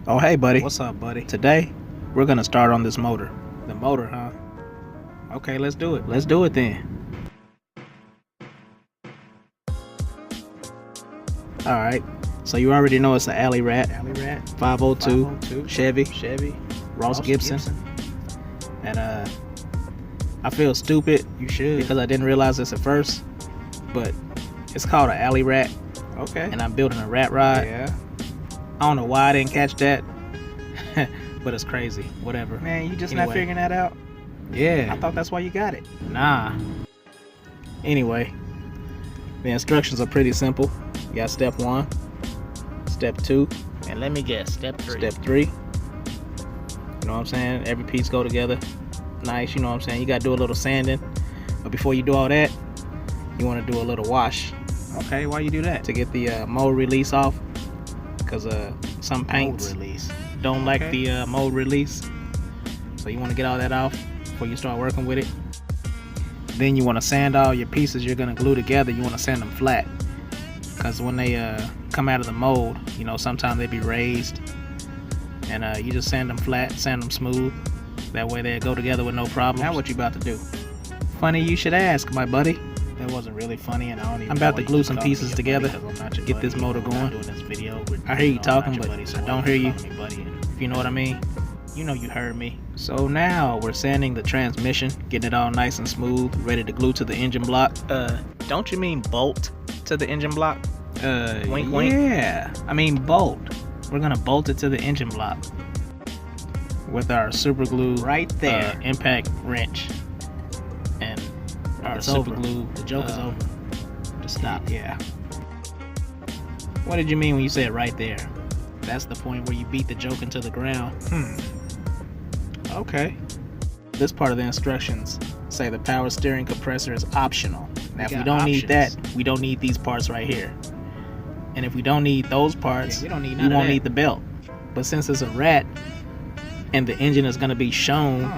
Oh, hey, buddy. What's up, buddy? Today, we're gonna start on this motor. The motor, huh? Okay, let's do it. Let's do it then. Alright, so you already know it's an Alley Rat. Alley Rat. 502 Chevy. Ross Gibson. And I feel stupid. You should. Because I didn't realize this at first. But it's called an Alley Rat. Okay. And I'm building a rat rod. Yeah. I don't know why I didn't catch that. But it's crazy. Whatever. Man, you just Anyway. not figuring that out? Yeah. I thought that's why you got it. Nah. Anyway, the instructions are pretty simple. You got step 1, step 2, And let me guess, step 3. step 3. You know what I'm saying? Every piece go together. Nice, you know what I'm saying? You gotta do a little sanding. But before you do all that, you wanna do a little wash Okay, why you do that? to get the mold release off. Because some paints Mold release. don't like Okay. the mold release. So you wanna get all that off before you start working with it. Then you wanna sand all your pieces you're gonna glue together. You wanna sand them flat. Because when they come out of the mold, you know, sometimes they be raised. And you just sand them flat, sand them smooth. That way they go together with no problems. Now what you about to do? Funny you should ask, my buddy. That wasn't really funny, and I don't even I'm about know to why glue you some call me pieces your together, buddy, 'cause I'm not your get buddy. this motor We're not going. doing this video. I hear you I'm talking, not your but buddy, so I why don't you hear you. calling me buddy? And If you know what I mean. you know you heard me. So now we're sanding the transmission, getting it all nice and smooth, ready to glue to the engine block. Don't you mean bolt to the engine block? Wink, wink. Yeah, I mean bolt. We're gonna bolt it to the engine block with our super glue Right there. impact wrench and our It's super over. glue. The joke is over. Just stop. Yeah. What did you mean when you said right there? That's the point where you beat the joke into the ground. Okay. This part of the instructions say the power steering compressor is optional. Now, if we got don't need that, options. we don't need these parts right here. And if we don't need those parts, Yeah, we don't need we none of won't that. need the belt. But since it's a rat and the engine is going to be shown,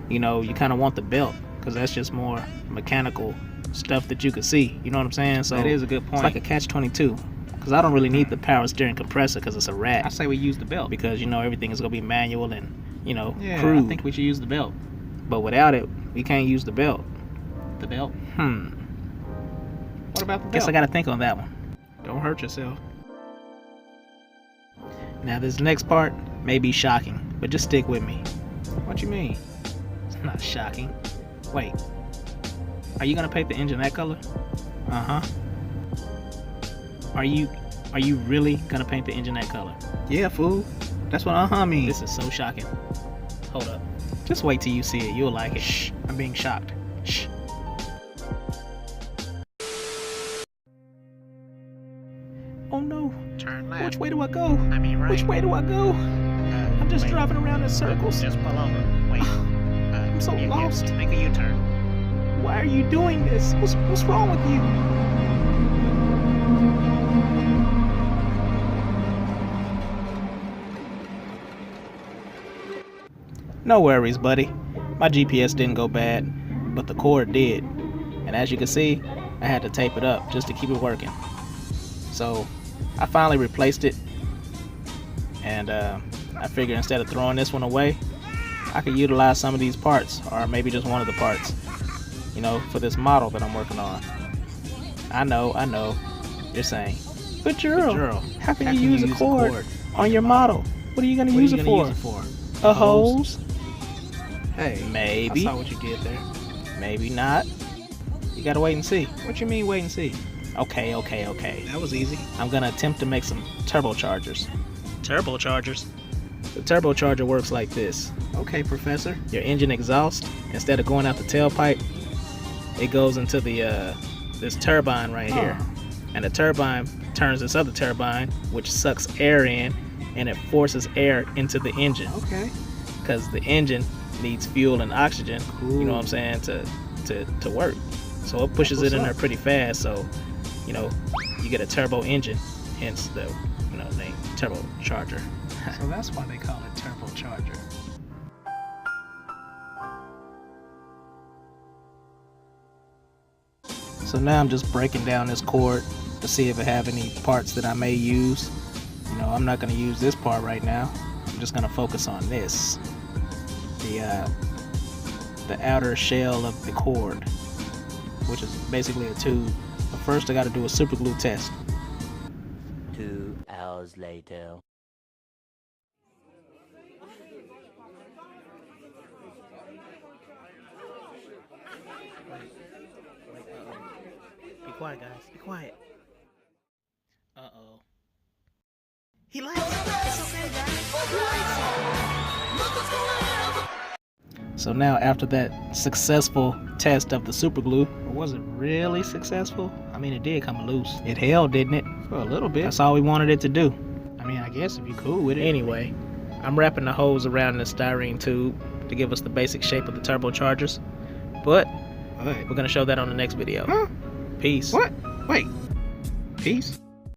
you know, you kind of want the belt because that's just more mechanical stuff that you could see. You know what I'm saying? So That is a good it's point. like a catch-22 because I don't really need the power steering compressor because it's a I rat. say we use the belt. Because, you know, everything is going to be manual and, you know, Yeah, crude. I think we should use the belt. But without it, we can't use the belt. The belt? What about the belt? Guess I gotta think on that one. Don't hurt yourself. Now this next part may be shocking, but just stick with me. What you mean? It's not shocking. Wait. Are you gonna paint the engine that color? Uh-huh. Are you really gonna paint the engine that color? Yeah, fool. That's what means. This is so shocking. Hold up. Just wait till you see it. You'll like it. Shh. I'm being shocked. Shh. Oh no. Turn left. Which way do I go? I mean right. Which way do I go? I'm just driving around in circles. Just pull over. Wait. I'm so you lost. Make a U-turn. Why are you doing this? What's wrong with you? No worries, buddy. My GPS didn't go bad, but the cord did. And as you can see, I had to tape it up just to keep it working. So I finally replaced it. And I figured instead of throwing this one away, I could utilize some of these parts, or maybe just one of the parts, you know, for this model that I'm working on. I know, you're saying, but Gerald, how can you use a cord on your model? What are you gonna use it for? A hose? Hey, Maybe. I saw what you did there. Maybe not. You gotta wait and see. What you mean wait and see? Okay. That was easy. I'm gonna attempt to make some turbochargers. Turbochargers? The turbocharger works like this. Okay, Professor. Your engine exhaust, instead of going out the tailpipe, it goes into the this turbine right here. And the turbine turns this other turbine, which sucks air in, and it forces air into the engine. Okay. Because the engine needs fuel and oxygen, Cool. you know what I'm saying, to work. So it pushes That's it in what's there up. pretty fast. So, you know, you get a turbo engine, hence the, you know, name turbocharger. So that's why they call it turbocharger. So now I'm just breaking down this cord to see if it have any parts that I may use. You know, I'm not going to use this part right now. I'm just going to focus on this. The outer shell of the cord, which is basically a tube. But first I got to do a super glue test. 2 hours later. Be quiet, guys. Be quiet. Uh-oh. He likes it. It's okay, guys. He likes it. So now after that successful test of the super glue, was it really successful? I mean, it did come loose. It held, didn't it? For a little bit. That's all we wanted it to do. I mean, I guess if you're cool with it. Anyway, I'm wrapping the hose around the styrene tube to give us the basic shape of the turbochargers. But What? we're going to show that on the next video. Huh? Peace. What? Wait. Peace?